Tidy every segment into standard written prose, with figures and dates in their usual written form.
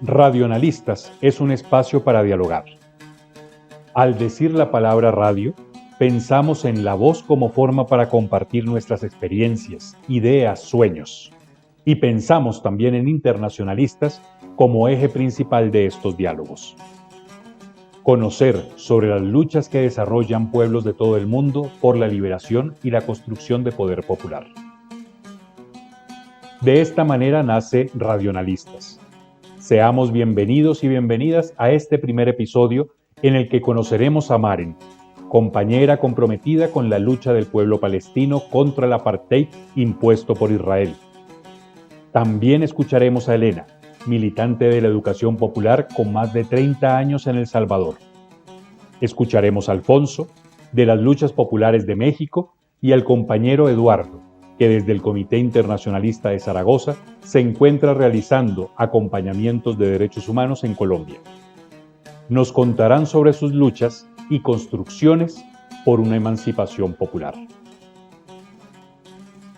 Radionalistas es un espacio para dialogar. Al decir la palabra radio, pensamos en la voz como forma para compartir nuestras experiencias, ideas, sueños. Y pensamos también en internacionalistas como eje principal de estos diálogos. Conocer sobre las luchas que desarrollan pueblos de todo el mundo por la liberación y la construcción de poder popular. De esta manera nace Radionalistas. Seamos bienvenidos y bienvenidas a este primer episodio en el que conoceremos a Maren, compañera comprometida con la lucha del pueblo palestino contra el apartheid impuesto por Israel. También escucharemos a Elena, militante de la educación popular con más de 30 años en El Salvador. Escucharemos a Alfonso, de las luchas populares de México, y al compañero Eduardo, que desde el Comité Internacionalista de Zaragoza se encuentra realizando acompañamientos de derechos humanos en Colombia. Nos contarán sobre sus luchas y construcciones por una emancipación popular.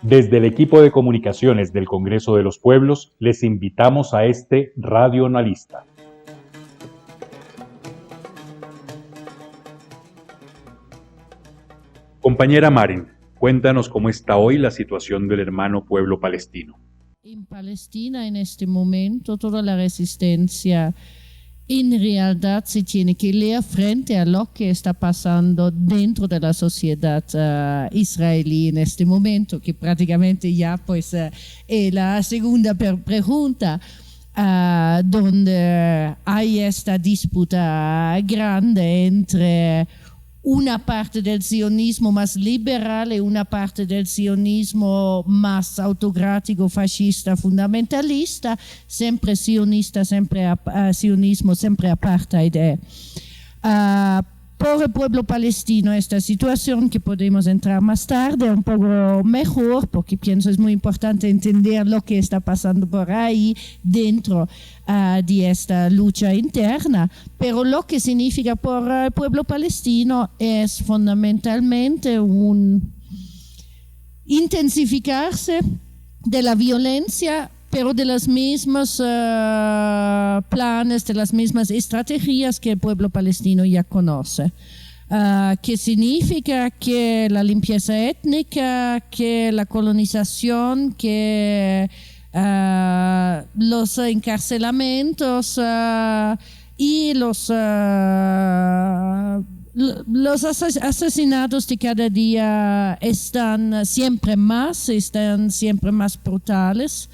Desde el equipo de comunicaciones del Congreso de los Pueblos, les invitamos a este Radionalista. Compañera Maren, cuéntanos cómo está hoy la situación del hermano pueblo palestino. En Palestina, en este momento, toda la resistencia en realidad se tiene que leer frente a lo que está pasando dentro de la sociedad israelí en este momento, que prácticamente ya pues es la segunda pregunta, donde hay esta disputa grande entre una parte del sionismo más liberal y una parte del sionismo más autocrático, fascista, fundamentalista, siempre sionista, siempre sionismo, siempre apartheid. Por el pueblo palestino esta situación, que podemos entrar más tarde un poco mejor, porque pienso es muy importante entender lo que está pasando por ahí dentro de esta lucha interna, pero lo que significa por el pueblo palestino es fundamentalmente un intensificarse de la violencia, pero de los mismos planes, de las mismas estrategias que el pueblo palestino ya conoce. Que significa que la limpieza étnica, que la colonización, que los encarcelamientos y los asesinatos de cada día están siempre más brutales.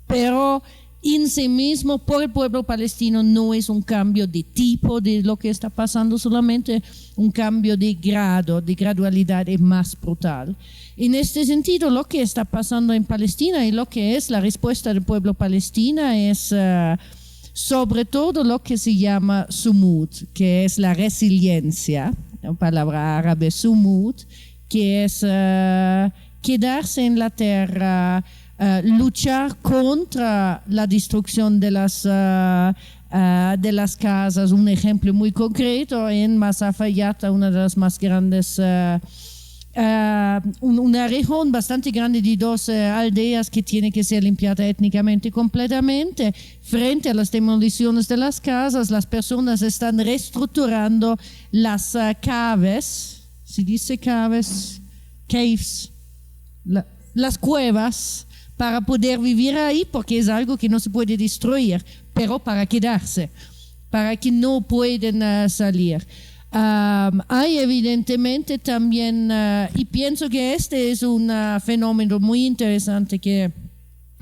Pero en sí mismo, por el pueblo palestino, no es un cambio de tipo de lo que está pasando, solamente un cambio de grado, de gradualidad es más brutal. En este sentido, lo que está pasando en Palestina y lo que es la respuesta del pueblo palestino es sobre todo lo que se llama sumud, que es la resiliencia, la palabra árabe sumud, que es quedarse en la tierra, luchar contra la destrucción de las casas. Un ejemplo muy concreto en Masafayata, una de las más grandes, una región bastante grande de 12 aldeas que tiene que ser limpiada étnicamente completamente. Frente a las demoliciones de las casas, las personas están reestructurando las caves, se dice caves, las cuevas, para poder vivir ahí, porque es algo que no se puede destruir, pero para quedarse, para que no pueden salir. Hay evidentemente también, y pienso que este es un fenómeno muy interesante que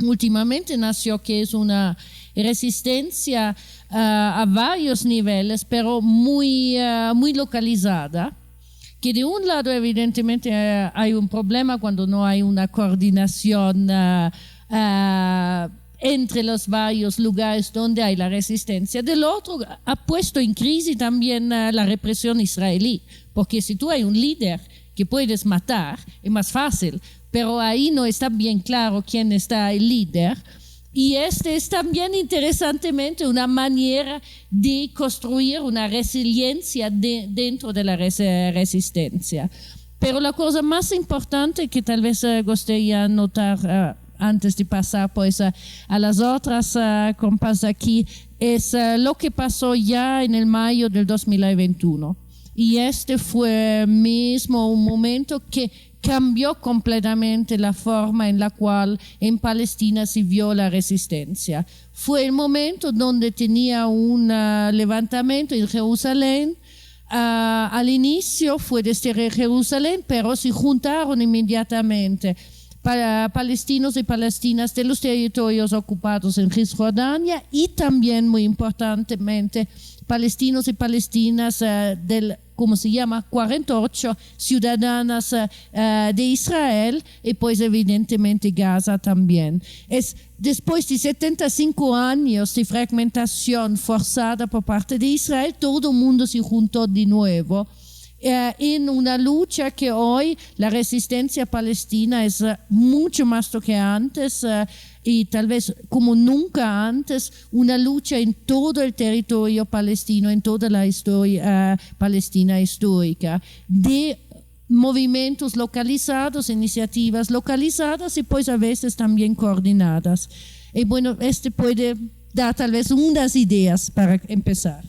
últimamente nació, que es una resistencia a varios niveles, pero muy localizada. Que de un lado evidentemente hay un problema cuando no hay una coordinación entre los varios lugares donde hay la resistencia. Del otro ha puesto en crisis también la represión israelí, porque si tú hay un líder que puedes matar, es más fácil, pero ahí no está bien claro quién está el líder. Y este es también interesantemente una manera de construir una resiliencia dentro de la resistencia. Pero la cosa más importante que tal vez gustaría notar antes de pasar pues a las otras compas aquí, es lo que pasó ya en el mayo del 2021. Y este fue mismo un momento que cambió completamente la forma en la cual en Palestina se vio la resistencia. Fue el momento donde tenía un levantamiento en Jerusalén. Al inicio fue desde Jerusalén, pero se juntaron inmediatamente palestinos y palestinas de los territorios ocupados en Cisjordania y también, muy importantemente, palestinos y palestinas del, ¿cómo se llama?, 48 ciudadanas de Israel y pues evidentemente Gaza también. Después de 75 años de fragmentación forzada por parte de Israel, todo el mundo se juntó de nuevo en una lucha que hoy la resistencia palestina es mucho más lo que antes y tal vez como nunca antes, una lucha en todo el territorio palestino, en toda la historia palestina histórica, de movimientos localizados, iniciativas localizadas y pues a veces también coordinadas. Y bueno, puede dar tal vez unas ideas para empezar.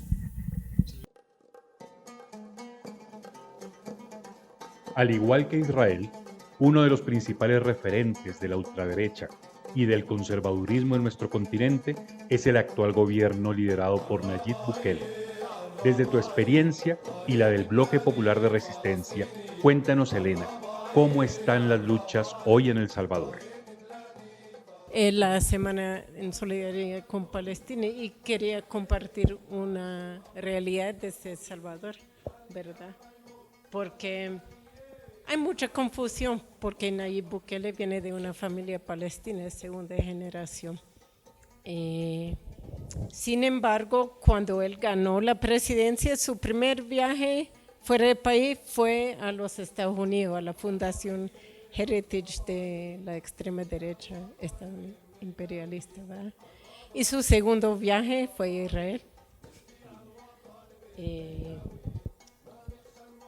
Al igual que Israel, uno de los principales referentes de la ultraderecha y del conservadurismo en nuestro continente es el actual gobierno liderado por Nayib Bukele. Desde tu experiencia y la del Bloque Popular de Resistencia, cuéntanos, Elena, ¿cómo están las luchas hoy en El Salvador? La semana en solidaridad con Palestina y quería compartir una realidad desde El Salvador, ¿verdad? Porque hay mucha confusión porque Nayib Bukele viene de una familia palestina de segunda generación. Sin embargo, cuando él ganó la presidencia, su primer viaje fuera del país fue a los Estados Unidos, a la Fundación Heritage de la extrema derecha imperialista, ¿verdad? Y su segundo viaje fue a Israel.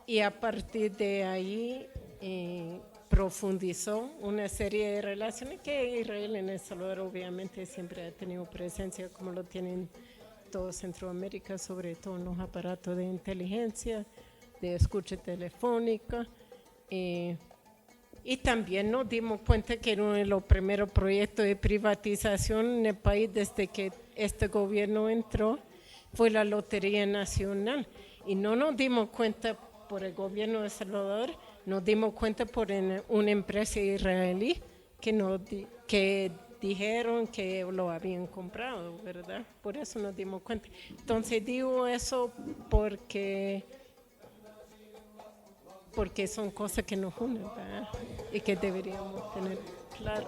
Y a partir de ahí profundizó una serie de relaciones que Israel en El Salvador obviamente siempre ha tenido presencia, como lo tienen todo Centroamérica, sobre todo en los aparatos de inteligencia, de escucha telefónica. Y también nos dimos cuenta que uno de los primeros proyectos de privatización en el país desde que este gobierno entró fue la Lotería Nacional. Y no nos dimos cuenta por el gobierno de El Salvador, nos dimos cuenta por una empresa israelí que dijeron que lo habían comprado, ¿verdad? Por eso nos dimos cuenta. Entonces digo eso porque son cosas que nos unen, ¿verdad? Y que deberíamos tener claro.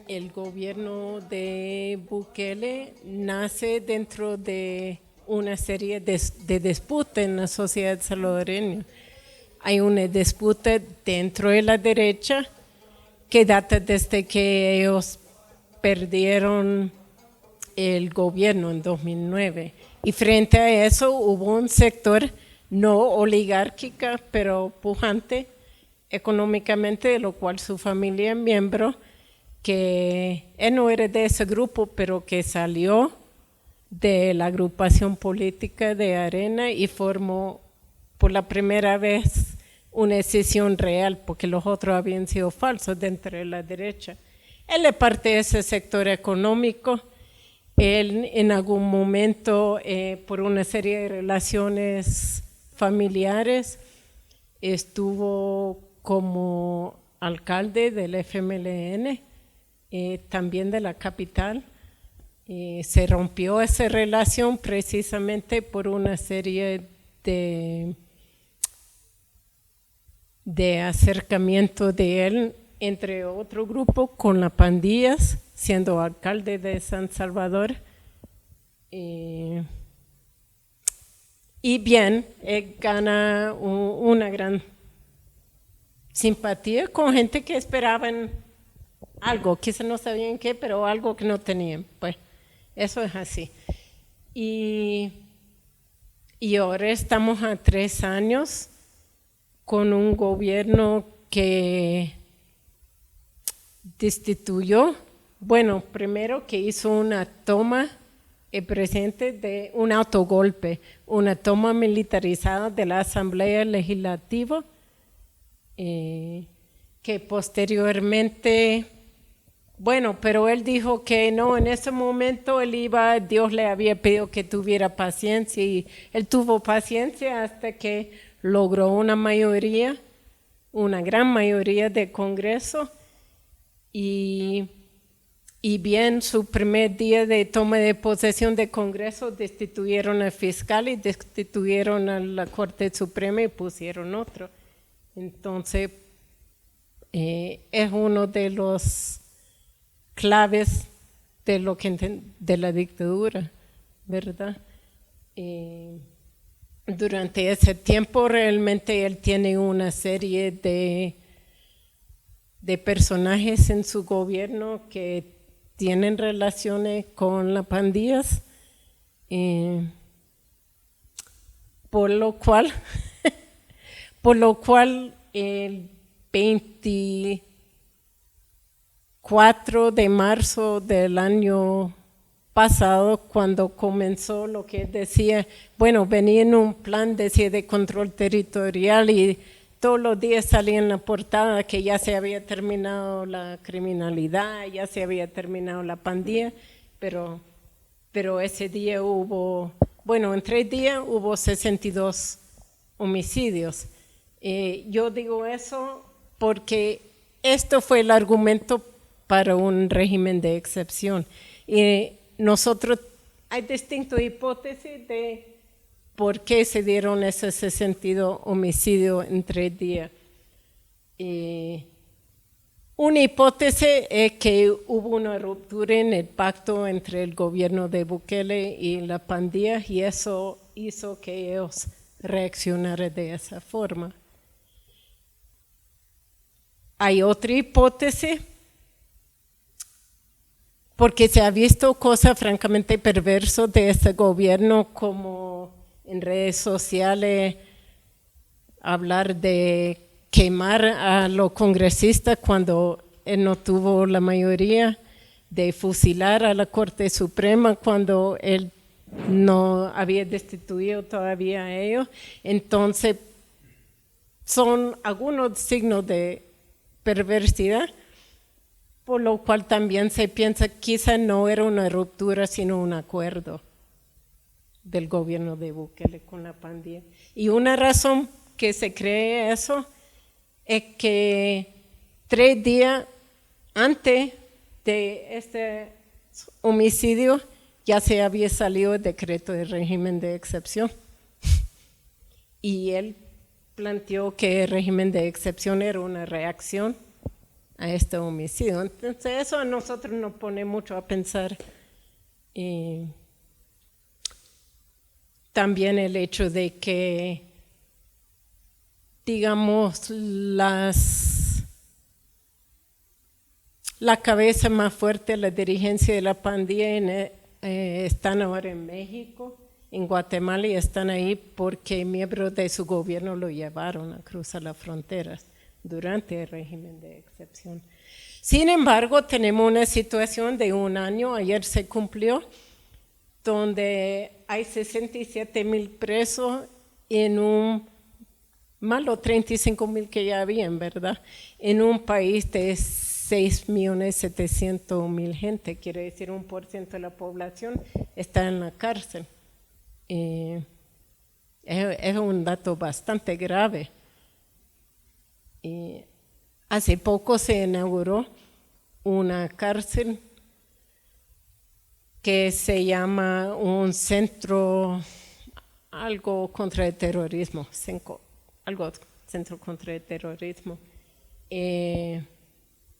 El gobierno de Bukele nace dentro de una serie de disputas en la sociedad salvadoreña. Hay una disputa dentro de la derecha que data desde que ellos perdieron el gobierno en 2009. Y frente a eso hubo un sector no oligárquico, pero pujante económicamente, de lo cual su familia es miembro, que él no era de ese grupo, pero que salió de la agrupación política de Arena y formó por la primera vez una decisión real, porque los otros habían sido falsos dentro de la derecha. Él es parte de ese sector económico. Él en algún momento, por una serie de relaciones familiares, estuvo como alcalde del FMLN, también de la capital. Se rompió esa relación precisamente por una serie de acercamiento de él entre otro grupo con las pandillas, siendo alcalde de San Salvador. Y bien, gana una gran simpatía con gente que esperaban algo, quizás no sabían qué, pero algo que no tenían. Pues eso es así. Y Y ahora estamos a 3 años con un gobierno que destituyó, bueno, primero que hizo una toma, el presidente de un autogolpe, una toma militarizada de la Asamblea Legislativa, que posteriormente, bueno, pero él dijo que no, en ese momento Dios le había pedido que tuviera paciencia y él tuvo paciencia hasta que logró una mayoría, una gran mayoría del Congreso y bien su primer día de toma de posesión del Congreso destituyeron al fiscal y destituyeron a la Corte Suprema y pusieron otro. Entonces, es uno de los claves de la dictadura, ¿verdad? Durante ese tiempo realmente él tiene una serie de personajes en su gobierno que tienen relaciones con las pandillas, por lo cual el 24 de marzo del año pasado, cuando comenzó lo que decía, bueno, venía en un plan de control territorial y todos los días salía en la portada que ya se había terminado la criminalidad, ya se había terminado la pandilla, pero ese día en 3 días hubo 62 homicidios. Yo digo eso porque esto fue el argumento para un régimen de excepción. Nosotros, hay distintas hipótesis de por qué se dieron esos 62 homicidios en 3 días. Una hipótesis es que hubo una ruptura en el pacto entre el gobierno de Bukele y la pandilla y eso hizo que ellos reaccionaran de esa forma. Hay otra hipótesis, porque se ha visto cosas francamente perversas de este gobierno, como en redes sociales hablar de quemar a los congresistas cuando él no tuvo la mayoría, de fusilar a la Corte Suprema cuando él no había destituido todavía a ellos. Entonces, son algunos signos de perversidad, por lo cual también se piensa que quizá no era una ruptura, sino un acuerdo del gobierno de Bukele con la pandilla. Y una razón que se cree eso es que 3 días antes de este homicidio ya se había salido el decreto de régimen de excepción. Y él planteó que el régimen de excepción era una reacción a este homicidio. Entonces eso a nosotros nos pone mucho a pensar. También el hecho de que, digamos, la cabeza más fuerte, la dirigencia de la pandilla están ahora en México, en Guatemala, y están ahí porque miembros de su gobierno lo llevaron a cruzar las fronteras durante el régimen de excepción. Sin embargo, tenemos una situación de 1 año, ayer se cumplió, donde hay 67,000 presos en más los 35,000 que ya habían, ¿verdad? En un país de 6,700,000 gente, quiere decir 1% de la población está en la cárcel. Es un dato bastante grave. Hace poco se inauguró una cárcel que se llama un centro, algo contra el terrorismo, centro contra el terrorismo.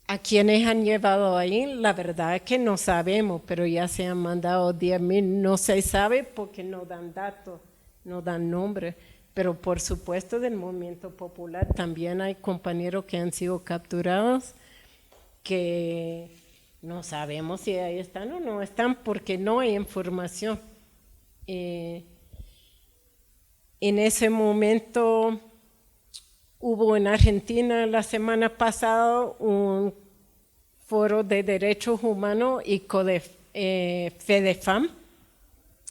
A quienes han llevado ahí, la verdad es que no sabemos, pero ya se han mandado 10,000, no se sabe porque no dan datos, no dan nombre, pero por supuesto del movimiento popular también hay compañeros que han sido capturados, que no sabemos si ahí están o no están porque no hay información. En ese momento hubo en Argentina la semana pasada un foro de derechos humanos y FEDEFAM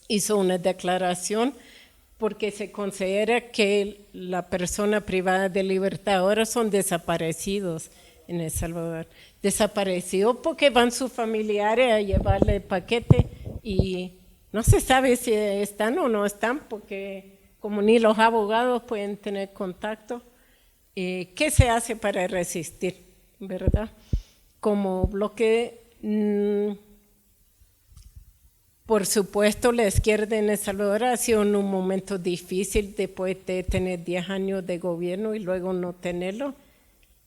hizo una declaración porque se considera que la persona privada de libertad ahora son desaparecidos en El Salvador. Desaparecidos porque van sus familiares a llevarle el paquete y no se sabe si están o no están porque como ni los abogados pueden tener contacto. ¿Qué se hace para resistir, verdad? Como bloque, por supuesto, la izquierda en El Salvador ha sido en un momento difícil después de tener 10 años de gobierno y luego no tenerlo.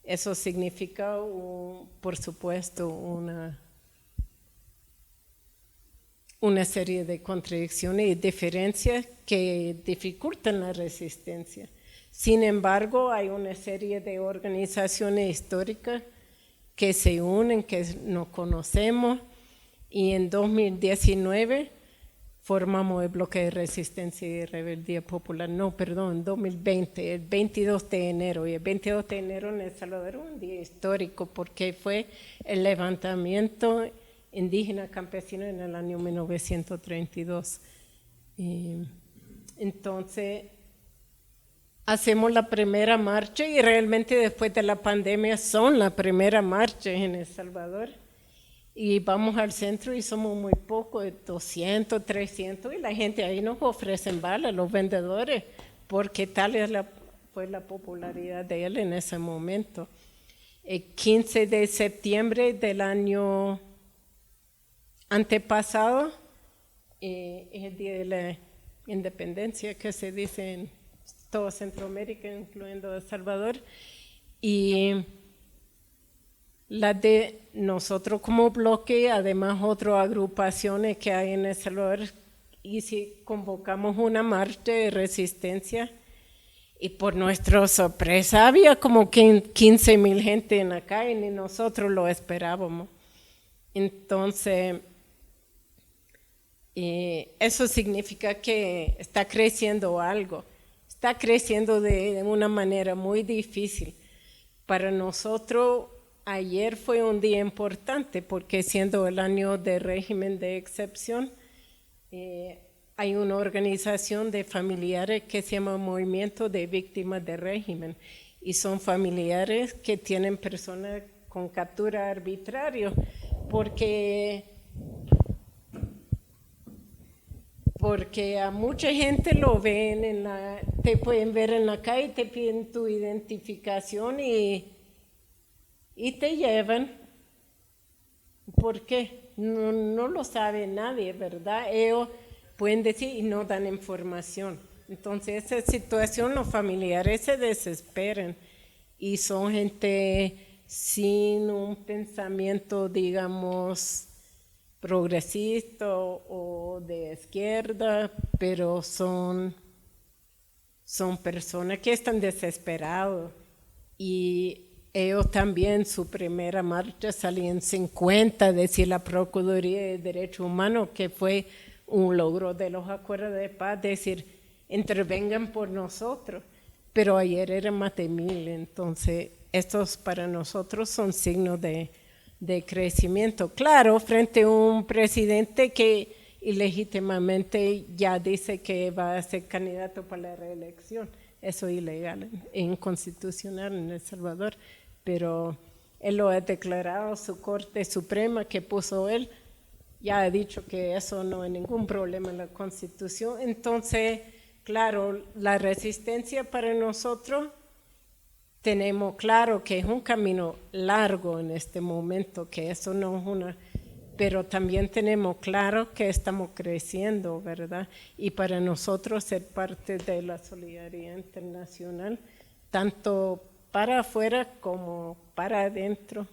Eso significa, por supuesto, una serie de contradicciones y diferencias que dificultan la resistencia. Sin embargo, hay una serie de organizaciones históricas que se unen, que nos conocemos, y en 2019 formamos el bloque de resistencia y rebeldía popular. No, perdón, en 2020, el 22 de enero. Y el 22 de enero en El Salvador era un día histórico porque fue el levantamiento indígena campesino en el año 1932. Entonces, hacemos la primera marcha y realmente después de la pandemia son la primera marcha en El Salvador. Y vamos al centro y somos muy pocos, 200, 300, y la gente ahí nos ofrecen balas, los vendedores, porque tal fue la popularidad de él en ese momento. El 15 de septiembre del año antepasado es el día de la independencia que se dice en toda Centroamérica, incluyendo El Salvador, y la de nosotros como bloque, además otras agrupaciones que hay en El Salvador, y si convocamos una marcha de resistencia, y por nuestra sorpresa había como 15,000 gente en la calle, ni nosotros lo esperábamos. Entonces, eso significa que está creciendo algo, está creciendo de una manera muy difícil. Para nosotros, ayer fue un día importante porque siendo el año de régimen de excepción, hay una organización de familiares que se llama Movimiento de Víctimas de Régimen y son familiares que tienen personas con captura arbitraria porque a mucha gente lo ven, te pueden ver en la calle, te piden tu identificación y te llevan. ¿Por qué? No lo sabe nadie, ¿verdad? Ellos pueden decir y no dan información. Entonces, esa situación, los familiares se desesperan y son gente sin un pensamiento, digamos, progresista o de izquierda, pero son personas que están desesperados y ellos también, su primera marcha salían 50, decía la Procuraduría de Derechos Humanos, que fue un logro de los acuerdos de paz, decir, intervengan por nosotros, pero ayer eran más de 1,000, entonces estos para nosotros son signos de crecimiento. Claro, frente a un presidente que ilegítimamente ya dice que va a ser candidato para la reelección, eso es ilegal e inconstitucional en El Salvador, pero él lo ha declarado, su Corte Suprema que puso él, ya ha dicho que eso no es ningún problema en la Constitución. Entonces, claro, la resistencia para nosotros, tenemos claro que es un camino largo en este momento, que eso no es pero también tenemos claro que estamos creciendo, ¿verdad? Y para nosotros ser parte de la solidaridad internacional, tanto para afuera como para adentro,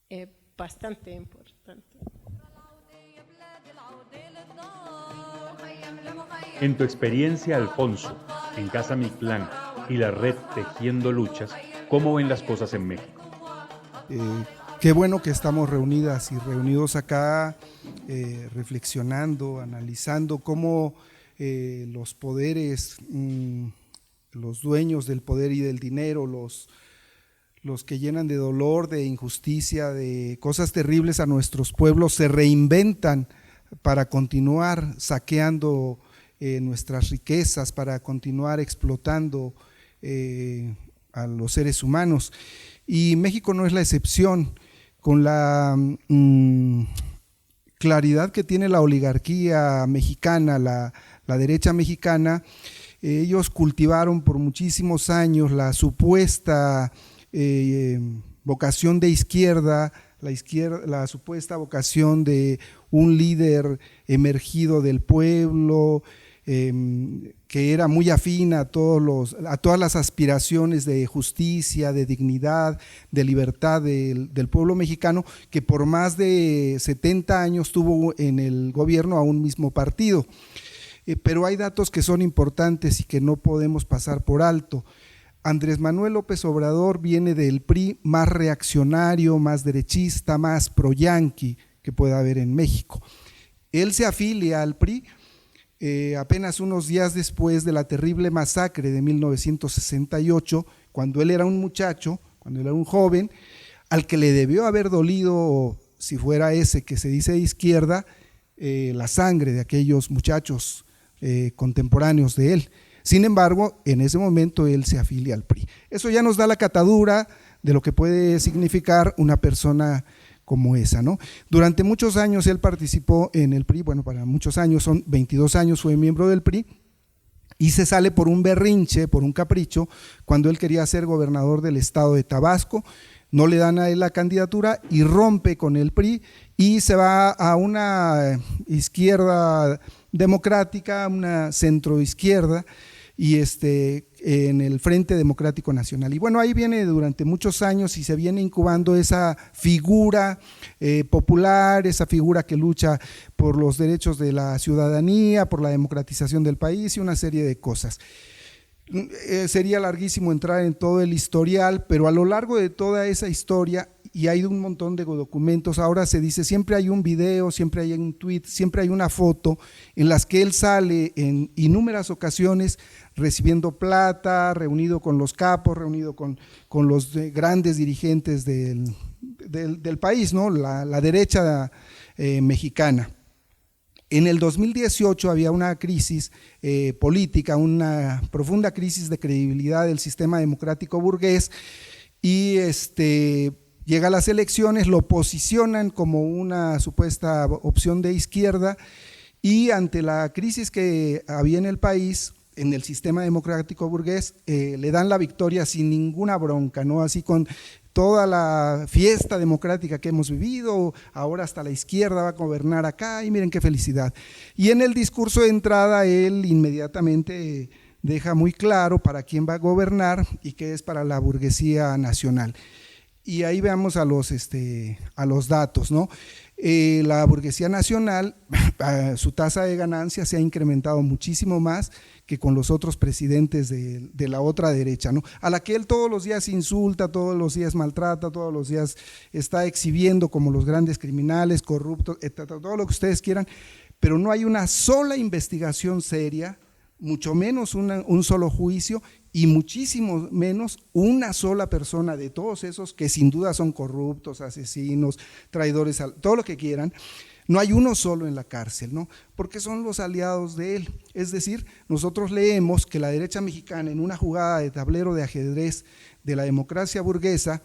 es bastante importante. En tu experiencia, Alfonso, en Casa Mictlán y la red Tejiendo Luchas, ¿cómo ven las cosas en México? Qué bueno que estamos reunidas y reunidos acá, reflexionando, analizando cómo los poderes, los dueños del poder y del dinero, los que llenan de dolor, de injusticia, de cosas terribles a nuestros pueblos, se reinventan para continuar saqueando nuestras riquezas, para continuar explotando a los seres humanos. Y México no es la excepción. Con la claridad que tiene la oligarquía mexicana, la derecha mexicana, ellos cultivaron por muchísimos años la supuesta vocación de izquierda, la supuesta vocación de un líder emergido del pueblo, que era muy afín a todas las aspiraciones de justicia, de dignidad, de libertad del pueblo mexicano, que por más de 70 años tuvo en el gobierno a un mismo partido. Pero hay datos que son importantes y que no podemos pasar por alto. Andrés Manuel López Obrador viene del PRI más reaccionario, más derechista, más pro-yanqui que pueda haber en México. Él se afilia al PRI apenas unos días después de la terrible masacre de 1968, cuando él era un muchacho, cuando él era un joven, al que le debió haber dolido, si fuera ese que se dice de izquierda, la sangre de aquellos muchachos contemporáneos de él. Sin embargo, en ese momento él se afilia al PRI. Eso ya nos da la catadura de lo que puede significar una persona como esa, ¿no? Durante muchos años él participó en el PRI, bueno, para muchos años, son 22 años fue miembro del PRI, y se sale por un berrinche, por un capricho, cuando él quería ser gobernador del estado de Tabasco. No le dan a él la candidatura y rompe con el PRI y se va a una izquierda democrática, una centroizquierda, y en el Frente Democrático Nacional. Y bueno, ahí viene durante muchos años y se viene incubando esa figura popular, esa figura que lucha por los derechos de la ciudadanía, por la democratización del país y una serie de cosas. Sería larguísimo entrar en todo el historial, pero a lo largo de toda esa historia, y hay un montón de documentos, ahora se dice, siempre hay un video, siempre hay un tweet, siempre hay una foto en las que él sale en innúmeras ocasiones recibiendo plata, reunido con los capos, reunido con los grandes dirigentes del país, ¿no? La derecha mexicana. En el 2018 había una crisis política, una profunda crisis de credibilidad del sistema democrático burgués, y llega a las elecciones, lo posicionan como una supuesta opción de izquierda, y ante la crisis que había en el país, en el sistema democrático burgués, le dan la victoria sin ninguna bronca, ¿no? Así con toda la fiesta democrática que hemos vivido, ahora hasta la izquierda va a gobernar acá y miren qué felicidad. Y en el discurso de entrada él inmediatamente deja muy claro para quién va a gobernar y que es para la burguesía nacional. Y ahí veamos a los datos, ¿no? La burguesía nacional, su tasa de ganancia se ha incrementado muchísimo más que con los otros presidentes de la otra derecha, ¿no? A la que él todos los días insulta, todos los días maltrata, todos los días está exhibiendo como los grandes criminales, corruptos, todo lo que ustedes quieran, pero no hay una sola investigación seria, mucho menos un solo juicio y muchísimo menos una sola persona de todos esos que sin duda son corruptos, asesinos, traidores, todo lo que quieran. No hay uno solo en la cárcel, ¿no? Porque son los aliados de él. Es decir, nosotros leemos que la derecha mexicana, en una jugada de tablero de ajedrez de la democracia burguesa,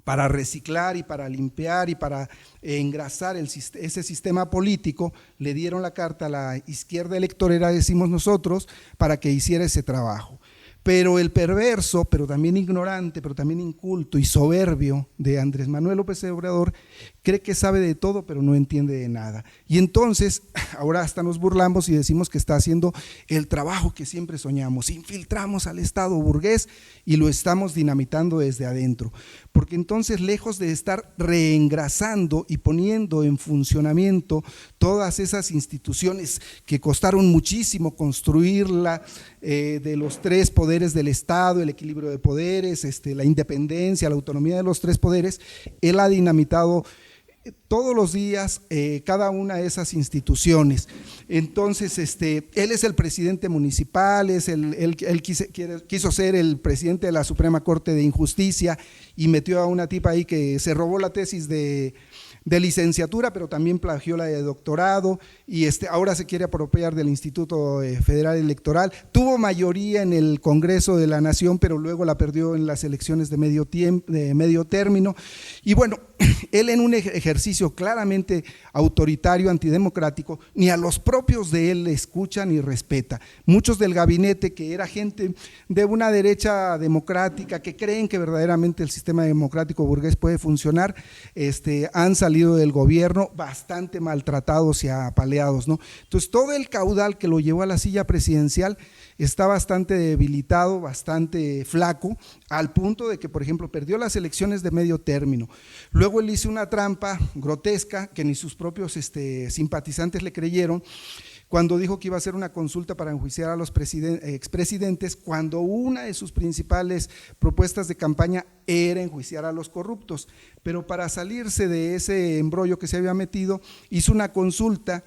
para reciclar y para limpiar y para engrasar ese sistema político, le dieron la carta a la izquierda electorera, decimos nosotros, para que hiciera ese trabajo. Pero el perverso, pero también ignorante, pero también inculto y soberbio de Andrés Manuel López Obrador cree que sabe de todo, pero no entiende de nada. Y entonces, ahora hasta nos burlamos y decimos que está haciendo el trabajo que siempre soñamos. Infiltramos al Estado burgués y lo estamos dinamitando desde adentro. Porque entonces, lejos de estar reengrasando y poniendo en funcionamiento todas esas instituciones que costaron muchísimo construirla, de los tres poderes del Estado, el equilibrio de poderes, la independencia, la autonomía de los tres poderes, él ha dinamitado todos los días cada una de esas instituciones. Entonces, él es el presidente municipal, él quiso ser el presidente de la Suprema Corte de Injusticia y metió a una tipa ahí que se robó la tesis de licenciatura, pero también plagió la de doctorado, y ahora se quiere apropiar del Instituto Federal Electoral. Tuvo mayoría en el Congreso de la Nación, pero luego la perdió en las elecciones de medio término. Y bueno, él, en un ejercicio claramente autoritario, antidemocrático, ni a los propios de él le escucha ni respeta. Muchos del gabinete, que era gente de una derecha democrática, que creen que verdaderamente el sistema democrático burgués puede funcionar, han salido del gobierno bastante maltratados y apaleados, ¿no? Entonces, todo el caudal que lo llevó a la silla presidencial está bastante debilitado, bastante flaco, al punto de que, por ejemplo, perdió las elecciones de medio término. Luego él hizo una trampa grotesca que ni sus propios simpatizantes le creyeron, cuando dijo que iba a hacer una consulta para enjuiciar a los expresidentes, cuando una de sus principales propuestas de campaña era enjuiciar a los corruptos. Pero para salirse de ese embrollo que se había metido, hizo una consulta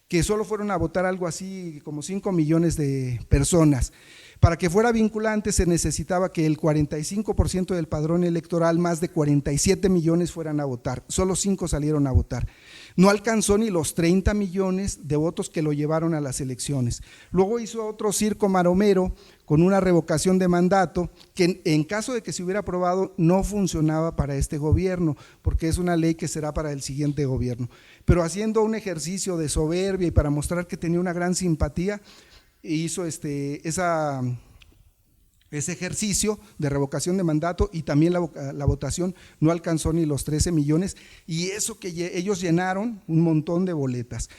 que solo fueron a votar algo así como 5 millones de personas. Para que fuera vinculante se necesitaba que el 45% del padrón electoral, más de 47 millones, fueran a votar. Solo 5 salieron a votar. No alcanzó ni los 30 millones de votos que lo llevaron a las elecciones. Luego hizo otro circo maromero con una revocación de mandato que, en caso de que se hubiera aprobado, no funcionaba para este gobierno, porque es una ley que será para el siguiente gobierno. Pero haciendo un ejercicio de soberbia y para mostrar que tenía una gran simpatía, hizo ese ejercicio de revocación de mandato, y también la votación no alcanzó ni los 13 millones, y eso que ellos llenaron un montón de boletas.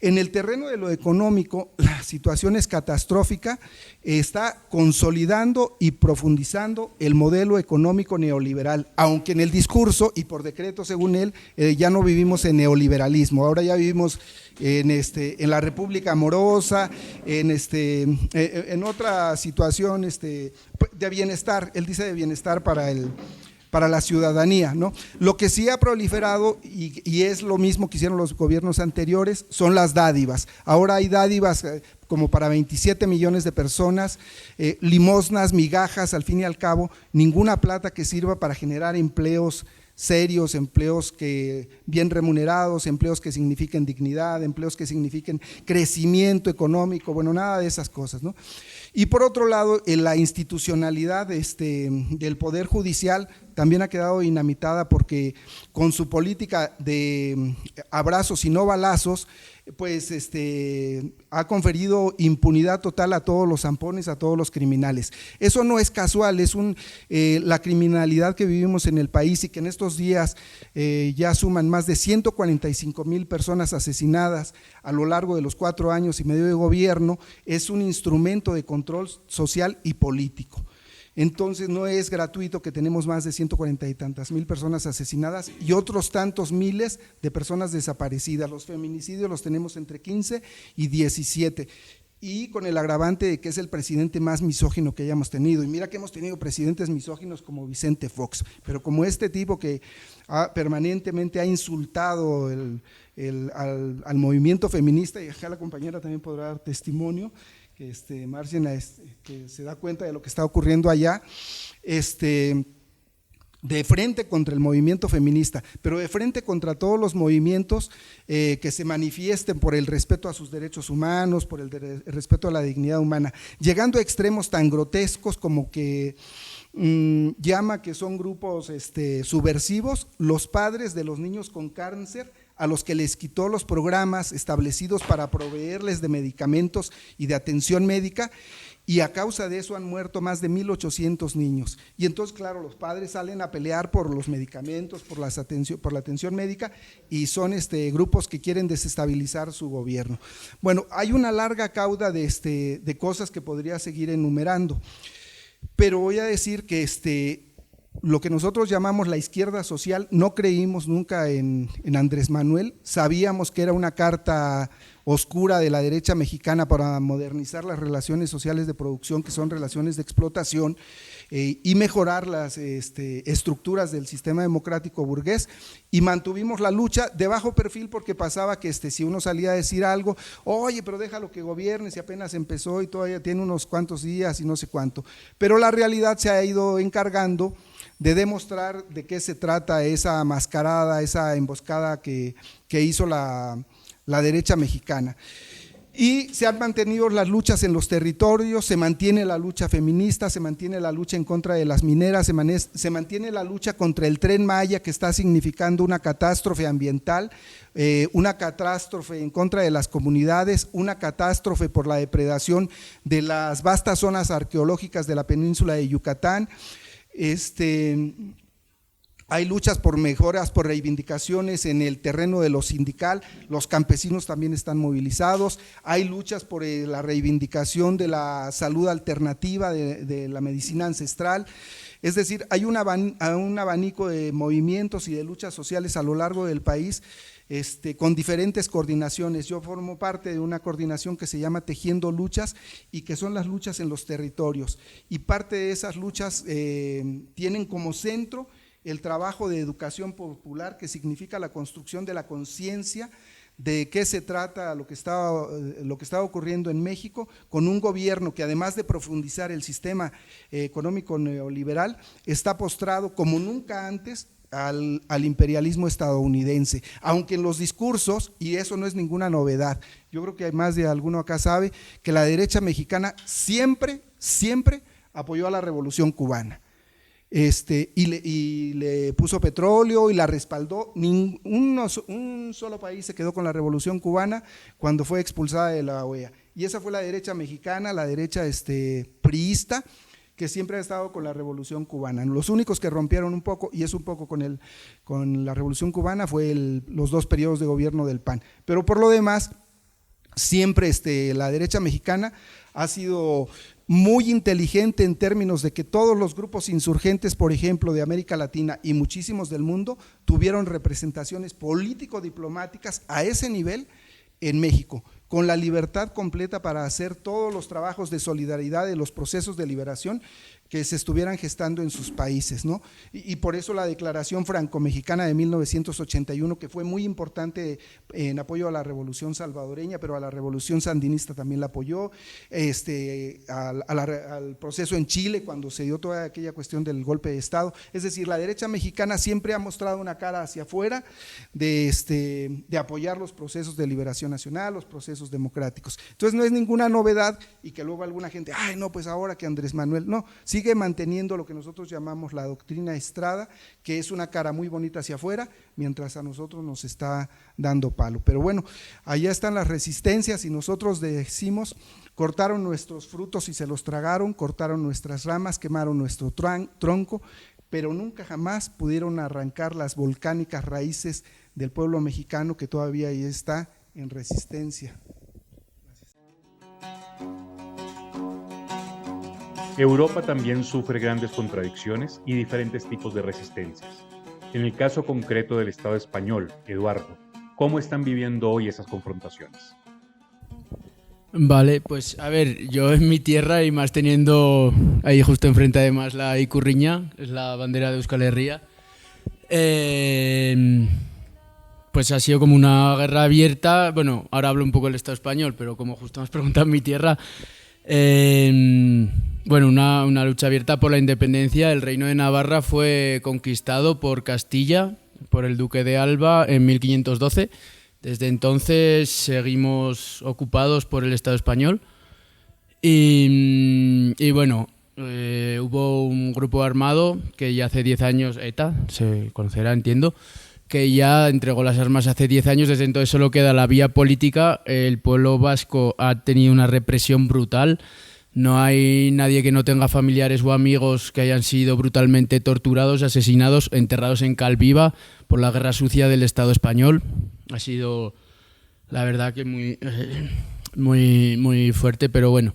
En el terreno de lo económico, la situación es catastrófica, está consolidando y profundizando el modelo económico neoliberal, aunque en el discurso y por decreto, según él, ya no vivimos en neoliberalismo, ahora ya vivimos en la república amorosa, en otra situación de bienestar. Él dice de bienestar para la ciudadanía, ¿no? Lo que sí ha proliferado, y es lo mismo que hicieron los gobiernos anteriores, son las dádivas. Ahora hay dádivas como para 27 millones de personas, limosnas, migajas, al fin y al cabo, ninguna plata que sirva para generar empleos serios, empleos bien remunerados, empleos que signifiquen dignidad, empleos que signifiquen crecimiento económico, bueno, nada de esas cosas, ¿no? Y por otro lado, la institucionalidad del Poder Judicial también ha quedado dinamitada, porque con su política de abrazos y no balazos, pues ha conferido impunidad total a todos los zampones, a todos los criminales. Eso no es casual, es la criminalidad que vivimos en el país, y que en estos días ya suman más de 145,000 personas asesinadas a lo largo de los 4 años y medio de gobierno. Es un instrumento de control social y político. Entonces no es gratuito que tenemos más de 140 y tantas mil personas asesinadas y otros tantos miles de personas desaparecidas. Los feminicidios los tenemos entre 15 y 17, y con el agravante de que es el presidente más misógino que hayamos tenido. Y mira que hemos tenido presidentes misóginos como Vicente Fox, pero como este tipo que permanentemente ha insultado al movimiento feminista, y acá la compañera también podrá dar testimonio, Marcia, que se da cuenta de lo que está ocurriendo allá, de frente contra el movimiento feminista, pero de frente contra todos los movimientos que se manifiesten por el respeto a sus derechos humanos, por el respeto a la dignidad humana, llegando a extremos tan grotescos como que llama que son grupos subversivos los padres de los niños con cáncer, a los que les quitó los programas establecidos para proveerles de medicamentos y de atención médica, y a causa de eso han muerto más de 1,800 niños. Y entonces, claro, los padres salen a pelear por los medicamentos, por la atención médica, y son grupos que quieren desestabilizar su gobierno. Bueno, hay una larga cauda de cosas que podría seguir enumerando, pero voy a decir que lo que nosotros llamamos la izquierda social, no creímos nunca en Andrés Manuel, sabíamos que era una carta oscura de la derecha mexicana para modernizar las relaciones sociales de producción, que son relaciones de explotación, y mejorar las estructuras del sistema democrático burgués, y mantuvimos la lucha de bajo perfil porque pasaba que si uno salía a decir algo, oye, pero déjalo que gobierne, si apenas empezó y todavía tiene unos cuantos días y no sé cuánto, pero la realidad se ha ido encargando de demostrar de qué se trata esa mascarada, esa emboscada que hizo la derecha mexicana. Y se han mantenido las luchas en los territorios, se mantiene la lucha feminista, se mantiene la lucha en contra de las mineras, se mantiene la lucha contra el Tren Maya, que está significando una catástrofe ambiental, una catástrofe en contra de las comunidades, una catástrofe por la depredación de las vastas zonas arqueológicas de la península de Yucatán. Hay luchas por mejoras, por reivindicaciones en el terreno de lo sindical, los campesinos también están movilizados, hay luchas por la reivindicación de la salud alternativa, de la medicina ancestral. Es decir, hay un abanico de movimientos y de luchas sociales a lo largo del país, con diferentes coordinaciones. Yo formo parte de una coordinación que se llama Tejiendo Luchas, y que son las luchas en los territorios, y parte de esas luchas tienen como centro el trabajo de educación popular, que significa la construcción de la conciencia de qué se trata lo que está ocurriendo en México, con un gobierno que, además de profundizar el sistema económico neoliberal, está postrado como nunca antes al imperialismo estadounidense, aunque en los discursos, y eso no es ninguna novedad, yo creo que más de alguno acá sabe que la derecha mexicana siempre apoyó a la Revolución Cubana. Y le puso petróleo y la respaldó. Un solo país se quedó con la Revolución Cubana cuando fue expulsada de la OEA, y esa fue la derecha mexicana, la derecha priista, que siempre ha estado con la Revolución Cubana. Los únicos que rompieron un poco, y es un poco con la Revolución Cubana, fue los 2 periodos de gobierno del PAN, pero por lo demás siempre la derecha mexicana ha sido muy inteligente en términos de que todos los grupos insurgentes, por ejemplo, de América Latina y muchísimos del mundo, tuvieron representaciones político-diplomáticas a ese nivel en México, con la libertad completa para hacer todos los trabajos de solidaridad de los procesos de liberación que se estuvieran gestando en sus países, ¿no? Y por eso la Declaración Franco-Mexicana de 1981, que fue muy importante en apoyo a la Revolución salvadoreña, pero a la Revolución sandinista también la apoyó, al proceso en Chile cuando se dio toda aquella cuestión del golpe de Estado. Es decir, la derecha mexicana siempre ha mostrado una cara hacia afuera de apoyar los procesos de liberación nacional, los procesos democráticos. Entonces no es ninguna novedad, y que luego alguna gente, ay no, pues ahora que Andrés Manuel, no, sigue manteniendo lo que nosotros llamamos la doctrina Estrada, que es una cara muy bonita hacia afuera, mientras a nosotros nos está dando palo. Pero bueno, allá están las resistencias, y nosotros decimos, cortaron nuestros frutos y se los tragaron, cortaron nuestras ramas, quemaron nuestro tronco, pero nunca jamás pudieron arrancar las volcánicas raíces del pueblo mexicano, que todavía ahí está en resistencia. Europa también sufre grandes contradicciones y diferentes tipos de resistencias. En el caso concreto del Estado español, Eduardo, ¿cómo están viviendo hoy esas confrontaciones? Vale, pues a ver, yo en mi tierra, y más teniendo ahí justo enfrente además la Ikurriña, es la bandera de Euskal Herria, pues ha sido como una guerra abierta. Bueno, ahora hablo un poco del Estado español, pero como justo me has preguntado en mi tierra, bueno, una lucha abierta por la independencia. El Reino de Navarra fue conquistado por Castilla, por el Duque de Alba en 1512. Desde entonces seguimos ocupados por el Estado español y bueno, hubo un grupo armado que ya hace 10 años, ETA, se conocerá, entiendo, que ya entregó las armas hace 10 años. Desde entonces solo queda la vía política. El pueblo vasco ha tenido una represión brutal. No hay nadie que no tenga familiares o amigos que hayan sido brutalmente torturados, asesinados, enterrados en cal viva por la guerra sucia del Estado español. Ha sido, la verdad, que muy fuerte, pero bueno.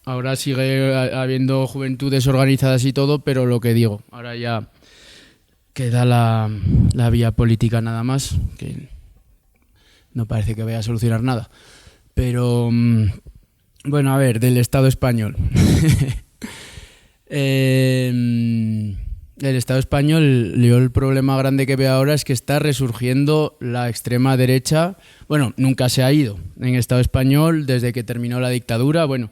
Ahora sigue habiendo juventudes organizadas y todo, pero lo que digo, ahora ya queda la vía política nada más, que no parece que vaya a solucionar nada. Pero, bueno, a ver, del Estado español. El Estado español, yo el problema grande que veo ahora es que está resurgiendo la extrema derecha. Bueno, nunca se ha ido en el Estado español desde que terminó la dictadura. Bueno,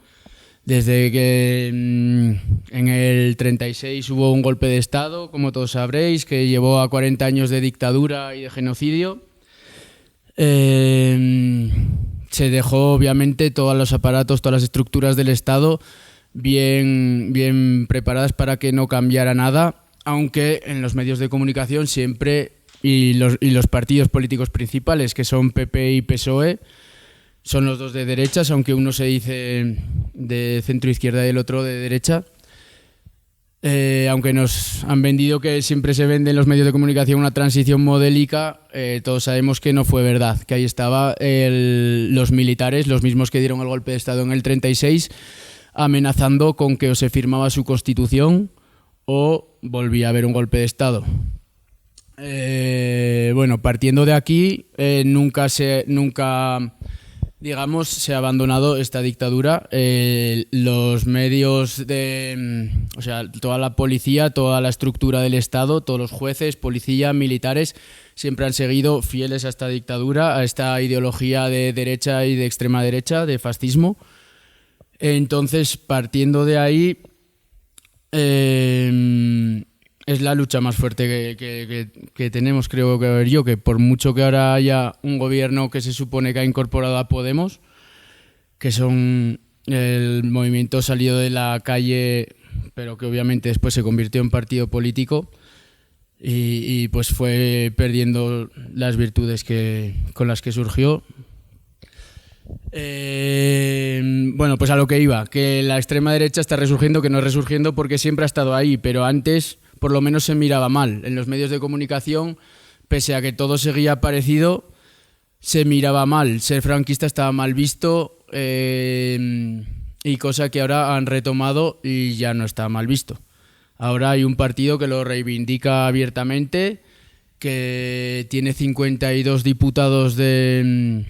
desde que en el 36 hubo un golpe de Estado, como todos sabréis, que llevó a 40 años de dictadura y de genocidio. Se dejó, obviamente, todos los aparatos, todas las estructuras del Estado bien preparadas para que no cambiara nada, aunque en los medios de comunicación siempre, y los partidos políticos principales, que son PP y PSOE, son los dos de derechas, aunque uno se dice de centro-izquierda y el otro de derecha. Aunque nos han vendido que siempre se vende en los medios de comunicación una transición modélica, todos sabemos que no fue verdad, que ahí estaban los militares, los mismos que dieron el golpe de Estado en el 36, amenazando con que o se firmaba su constitución o volvía a haber un golpe de Estado. Bueno, partiendo de aquí, nunca digamos, se ha abandonado esta dictadura. Los medios o sea, toda la policía, toda la estructura del Estado, todos los jueces, policía, militares, siempre han seguido fieles a esta dictadura, a esta ideología de derecha y de extrema derecha, de fascismo. Entonces, partiendo de ahí, es la lucha más fuerte que tenemos, creo que por mucho que ahora haya un gobierno que se supone que ha incorporado a Podemos, que son el movimiento salido de la calle, pero que obviamente después se convirtió en partido político y pues fue perdiendo las virtudes con las que surgió. Bueno, pues a lo que iba, que la extrema derecha está resurgiendo, que no es resurgiendo porque siempre ha estado ahí, pero antes por lo menos se miraba mal. En los medios de comunicación, pese a que todo seguía parecido, se miraba mal. Ser franquista estaba mal visto, y cosa que ahora han retomado y ya no está mal visto. Ahora hay un partido que lo reivindica abiertamente, que tiene 52 diputados que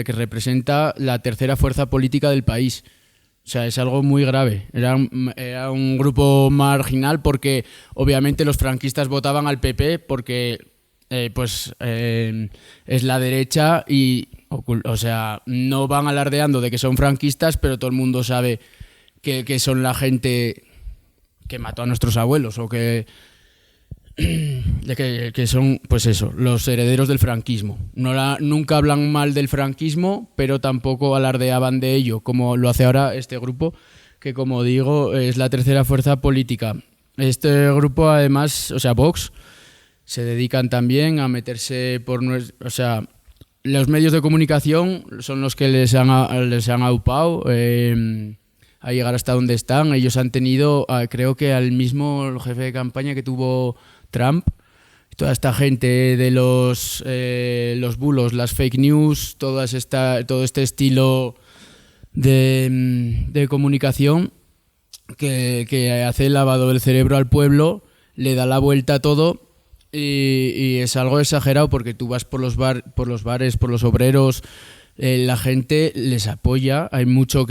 representa la tercera fuerza política del país. O sea, es algo muy grave. Era un grupo marginal porque obviamente los franquistas votaban al PP porque es la derecha y, o sea, no van alardeando de que son franquistas, pero todo el mundo sabe que son la gente que mató a nuestros abuelos o que son, pues eso, los herederos del franquismo. Nunca hablan mal del franquismo, pero tampoco alardeaban de ello, como lo hace ahora este grupo, que como digo, es la tercera fuerza política. Este grupo, además, o sea, Vox, se dedican también a meterse o sea, los medios de comunicación son los que les han aupado a llegar hasta donde están. Ellos han tenido, creo que al mismo jefe de campaña que tuvo Trump, toda esta gente de los bulos, las fake news, todo este estilo de comunicación que hace el lavado del cerebro al pueblo, le da la vuelta a todo y es algo exagerado porque tú vas por los bares, por los obreros, la gente les apoya, hay mucho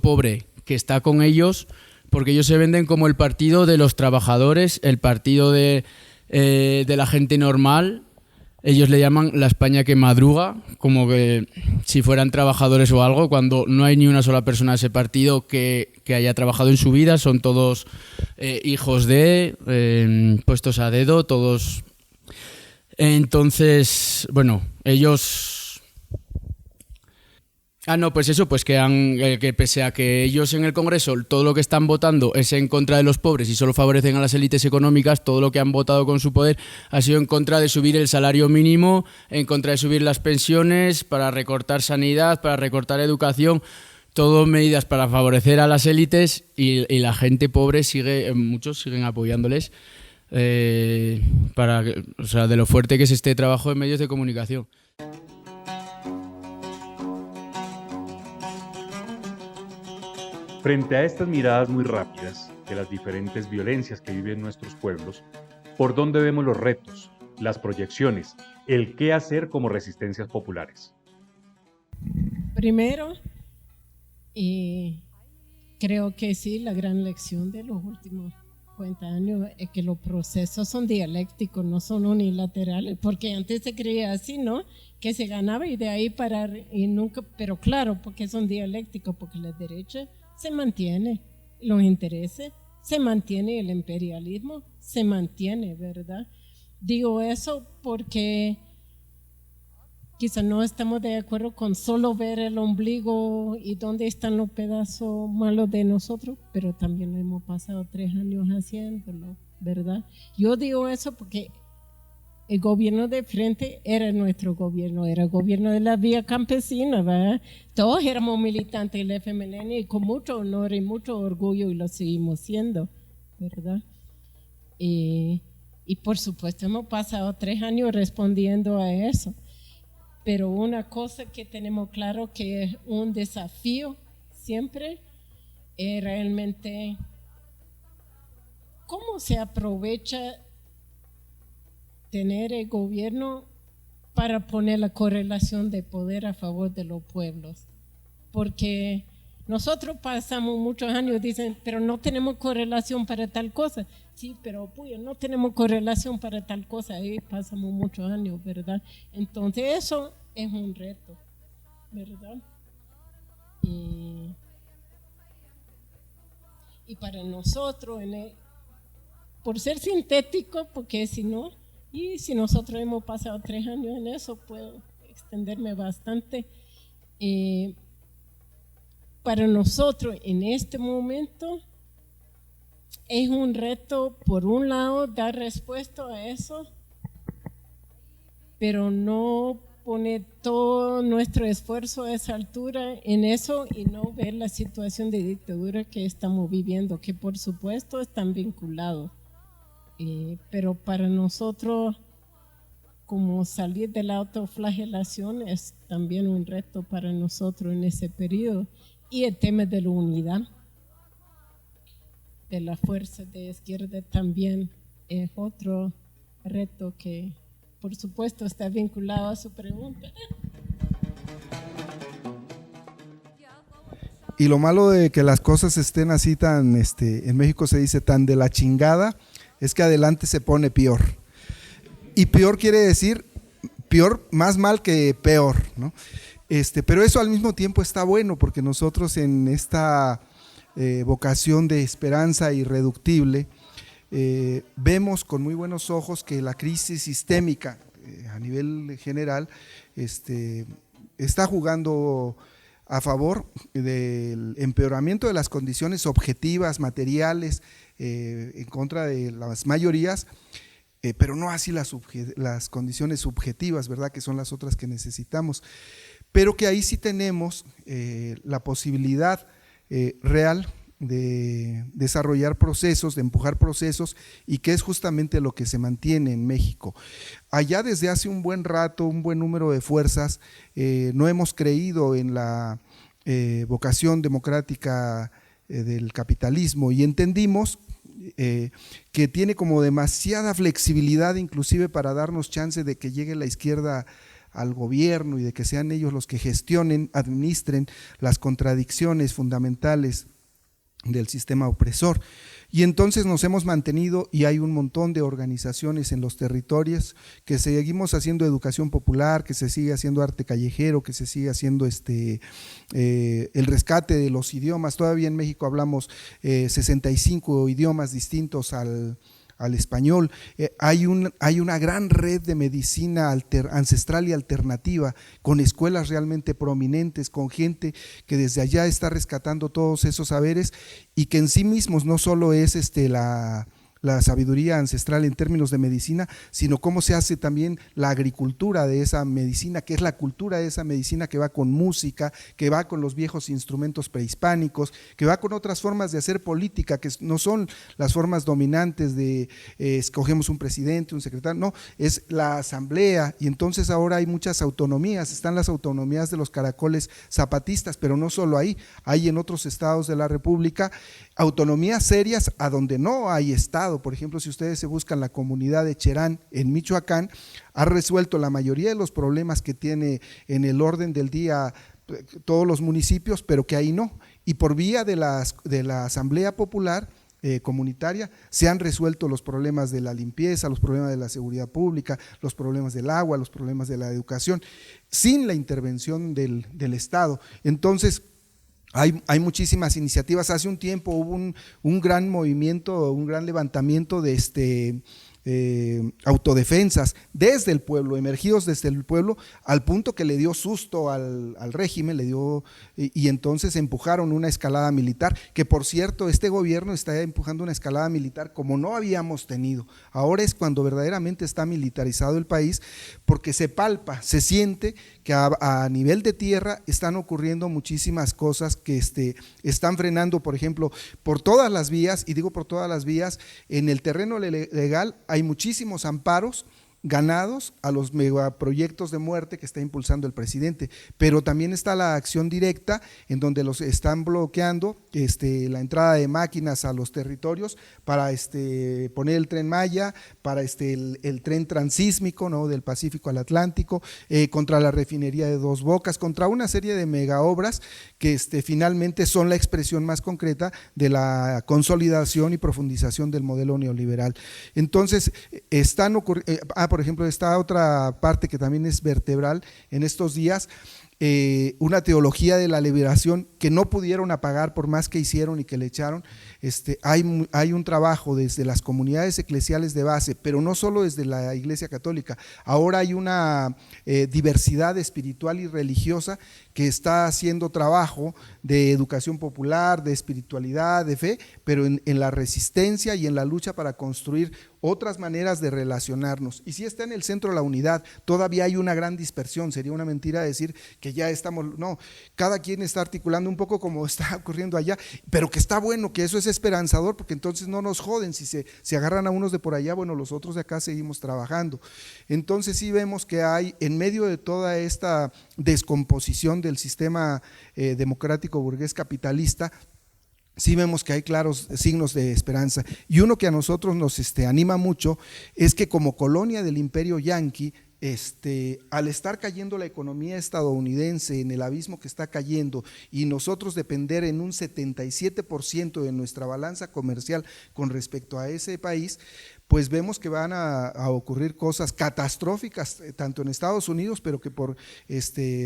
pobre que está con ellos porque ellos se venden como el partido de los trabajadores, el partido de la gente normal. Ellos le llaman la España que madruga, como que si fueran trabajadores o algo, cuando no hay ni una sola persona de ese partido que haya trabajado en su vida, son todos hijos puestos a dedo, todos. Entonces, bueno, ellos... pues eso, pues que pese a que ellos en el Congreso todo lo que están votando es en contra de los pobres y solo favorecen a las élites económicas, todo lo que han votado con su poder ha sido en contra de subir el salario mínimo, en contra de subir las pensiones, para recortar sanidad, para recortar educación, todo medidas para favorecer a las élites y la gente pobre muchos siguen apoyándoles, o sea, de lo fuerte que es este trabajo en medios de comunicación. Frente a estas miradas muy rápidas de las diferentes violencias que viven nuestros pueblos, ¿por dónde vemos los retos, las proyecciones, el qué hacer como resistencias populares. Primero, creo que sí, la gran lección de los últimos 50 años es que los procesos son dialécticos, no son unilaterales, porque antes se creía así, ¿no? Que se ganaba y de ahí parar y nunca, pero claro, porque son dialécticos, porque la derecha se mantiene, los intereses se mantiene, el imperialismo se mantiene, ¿verdad? Digo eso porque quizá no estamos de acuerdo con solo ver el ombligo y dónde están los pedazos malos de nosotros, pero también lo hemos pasado 3 años haciéndolo, ¿verdad? Yo digo eso porque el gobierno de frente era nuestro gobierno, era el gobierno de la vía campesina, ¿verdad? Todos éramos militantes del FMLN y con mucho honor y mucho orgullo y lo seguimos siendo, ¿verdad? Y por supuesto hemos pasado 3 años respondiendo a eso. Pero una cosa que tenemos claro que es un desafío siempre es realmente cómo se aprovecha tener el gobierno para poner la correlación de poder a favor de los pueblos. Porque nosotros pasamos muchos años, dicen, pero no tenemos correlación para tal cosa. Sí, pero no tenemos correlación para tal cosa, ahí pasamos muchos años, ¿verdad? Entonces eso es un reto, ¿verdad? Y para nosotros, por ser sintético, porque si no, y si nosotros hemos pasado 3 años en eso, puedo extenderme bastante. Para nosotros en este momento es un reto, por un lado, dar respuesta a eso, pero no poner todo nuestro esfuerzo a esa altura en eso y no ver la situación de dictadura que estamos viviendo, que por supuesto están vinculados. Pero para nosotros, como salir de la autoflagelación es también un reto para nosotros en ese periodo. Y el tema de la unidad de la fuerza de izquierda también es otro reto que por supuesto está vinculado a su pregunta. Y lo malo de que las cosas estén así tan, en México se dice tan de la chingada, es que adelante se pone peor. Y peor quiere decir, peor, más mal que peor, ¿no? Pero eso al mismo tiempo está bueno, porque nosotros en esta vocación de esperanza irreductible, vemos con muy buenos ojos que la crisis sistémica a nivel general está jugando a favor del empeoramiento de las condiciones objetivas, materiales, en contra de las mayorías, pero no así las condiciones subjetivas, ¿verdad? Que son las otras que necesitamos. Pero que ahí sí tenemos la posibilidad real de desarrollar procesos, de empujar procesos, y que es justamente lo que se mantiene en México. Allá desde hace un buen rato, un buen número de fuerzas, no hemos creído en la vocación democrática del capitalismo y entendimos que tiene como demasiada flexibilidad inclusive para darnos chance de que llegue la izquierda al gobierno y de que sean ellos los que gestionen, administren las contradicciones fundamentales del sistema opresor. Y entonces nos hemos mantenido, y hay un montón de organizaciones en los territorios que seguimos haciendo educación popular, que se sigue haciendo arte callejero, que se sigue haciendo el rescate de los idiomas. Todavía en México hablamos 65 idiomas distintos al español. Hay una gran red de medicina ancestral y alternativa, con escuelas realmente prominentes, con gente que desde allá está rescatando todos esos saberes, y que en sí mismos no solo es la sabiduría ancestral en términos de medicina, sino cómo se hace también la agricultura de esa medicina, que es la cultura de esa medicina, que va con música, que va con los viejos instrumentos prehispánicos, que va con otras formas de hacer política, que no son las formas dominantes de escogemos un presidente, un secretario, no, es la asamblea. Y entonces ahora hay muchas autonomías, están las autonomías de los caracoles zapatistas, pero no solo ahí, hay en otros estados de la República autonomías serias a donde no hay estado Estado. Por ejemplo, si ustedes se buscan la comunidad de Cherán en Michoacán, ha resuelto la mayoría de los problemas que tiene en el orden del día todos los municipios, pero que ahí no. Y por vía de la Asamblea Popular comunitaria se han resuelto los problemas de la limpieza, los problemas de la seguridad pública, los problemas del agua, los problemas de la educación, sin la intervención del Estado. Entonces, hay muchísimas iniciativas. Hace un tiempo hubo un gran movimiento, un gran levantamiento de autodefensas desde el pueblo, emergidos desde el pueblo, al punto que le dio susto al régimen, y entonces empujaron una escalada militar, que por cierto este gobierno está empujando una escalada militar como no habíamos tenido. Ahora es cuando verdaderamente está militarizado el país, porque se palpa, se siente que a nivel de tierra están ocurriendo muchísimas cosas que están frenando, por ejemplo, por todas las vías, y digo por todas las vías, en el terreno legal hay muchísimos amparos ganados a los megaproyectos de muerte que está impulsando el presidente, pero también está la acción directa en donde los están bloqueando la entrada de máquinas a los territorios para poner el Tren Maya, para el tren transísmico, ¿no?, del Pacífico al Atlántico, contra la refinería de Dos Bocas, contra una serie de megaobras que finalmente son la expresión más concreta de la consolidación y profundización del modelo neoliberal. Entonces, están ocurriendo, por ejemplo, esta otra parte que también es vertebral en estos días, una teología de la liberación que no pudieron apagar por más que hicieron y que le echaron. Hay un trabajo desde las comunidades eclesiales de base, pero no solo desde la Iglesia Católica. Ahora hay una diversidad espiritual y religiosa que está haciendo trabajo de educación popular, de espiritualidad, de fe, pero en la resistencia y en la lucha para construir otras maneras de relacionarnos. Y si está en el centro la unidad, todavía hay una gran dispersión. Sería una mentira decir que ya estamos, no, cada quien está articulando un poco como está ocurriendo allá, pero que está bueno, que eso es esperanzador, porque entonces no nos joden. Si se agarran a unos de por allá, bueno, los otros de acá seguimos trabajando. Entonces sí vemos que hay, en medio de toda esta descomposición del sistema democrático burgués capitalista, sí vemos que hay claros signos de esperanza. Y uno que a nosotros nos anima mucho es que como colonia del imperio yanqui, al estar cayendo la economía estadounidense en el abismo que está cayendo y nosotros depender en un 77% de nuestra balanza comercial con respecto a ese país, pues vemos que van a ocurrir cosas catastróficas tanto en Estados Unidos, pero que por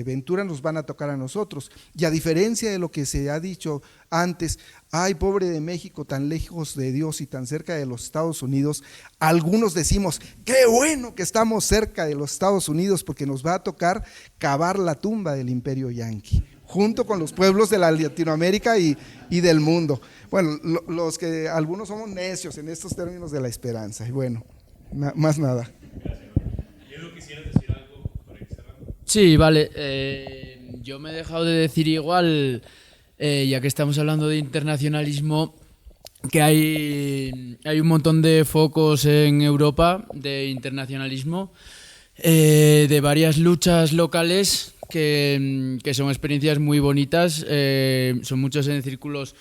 ventura nos van a tocar a nosotros. Y a diferencia de lo que se ha dicho antes, ay, pobre de México, tan lejos de Dios y tan cerca de los Estados Unidos, algunos decimos, qué bueno que estamos cerca de los Estados Unidos, porque nos va a tocar cavar la tumba del imperio yanqui, junto con los pueblos de la Latinoamérica y del mundo. Bueno, los que algunos somos necios en estos términos de la esperanza. Y bueno, más nada. Diego, ¿quisieras decir algo para ir cerrando? Sí, vale. Yo me he dejado de decir igual, ya que estamos hablando de internacionalismo, que hay un montón de focos en Europa de internacionalismo, de varias luchas locales que son experiencias muy bonitas, son muchos en círculos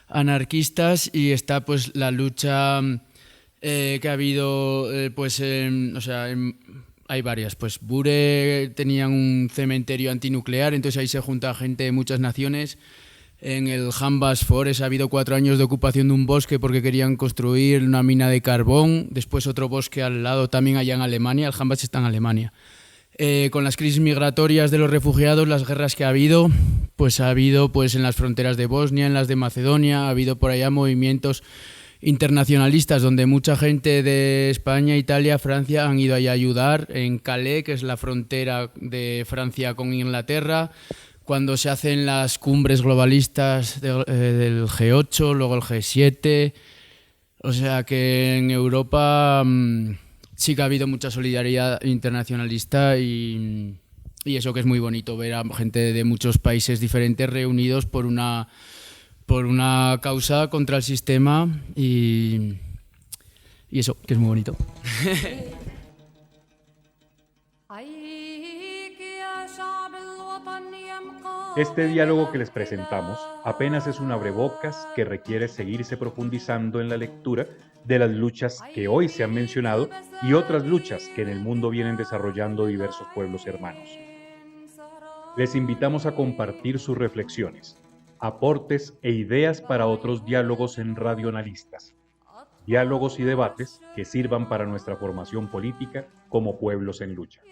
anarquistas, y está pues la lucha que ha habido, hay varias, pues Bure tenían un cementerio antinuclear, entonces ahí se junta gente de muchas naciones. En el Jambas Forest ha habido 4 años de ocupación de un bosque porque querían construir una mina de carbón, después otro bosque al lado también allá en Alemania, el Jambas está en Alemania. Con las crisis migratorias de los refugiados, las guerras que ha habido pues en las fronteras de Bosnia, en las de Macedonia, ha habido por allá movimientos internacionalistas donde mucha gente de España, Italia, Francia han ido allá a ayudar, en Calais, que es la frontera de Francia con Inglaterra, cuando se hacen las cumbres globalistas del G8, luego el G7, o sea que en Europa sí que ha habido mucha solidaridad internacionalista y eso que es muy bonito, ver a gente de muchos países diferentes reunidos por una causa contra el sistema y eso, que es muy bonito. Este diálogo que les presentamos apenas es un abrebocas que requiere seguirse profundizando en la lectura de las luchas que hoy se han mencionado y otras luchas que en el mundo vienen desarrollando diversos pueblos hermanos. Les invitamos a compartir sus reflexiones, aportes e ideas para otros diálogos en Radionalistas. Diálogos y debates que sirvan para nuestra formación política como pueblos en lucha.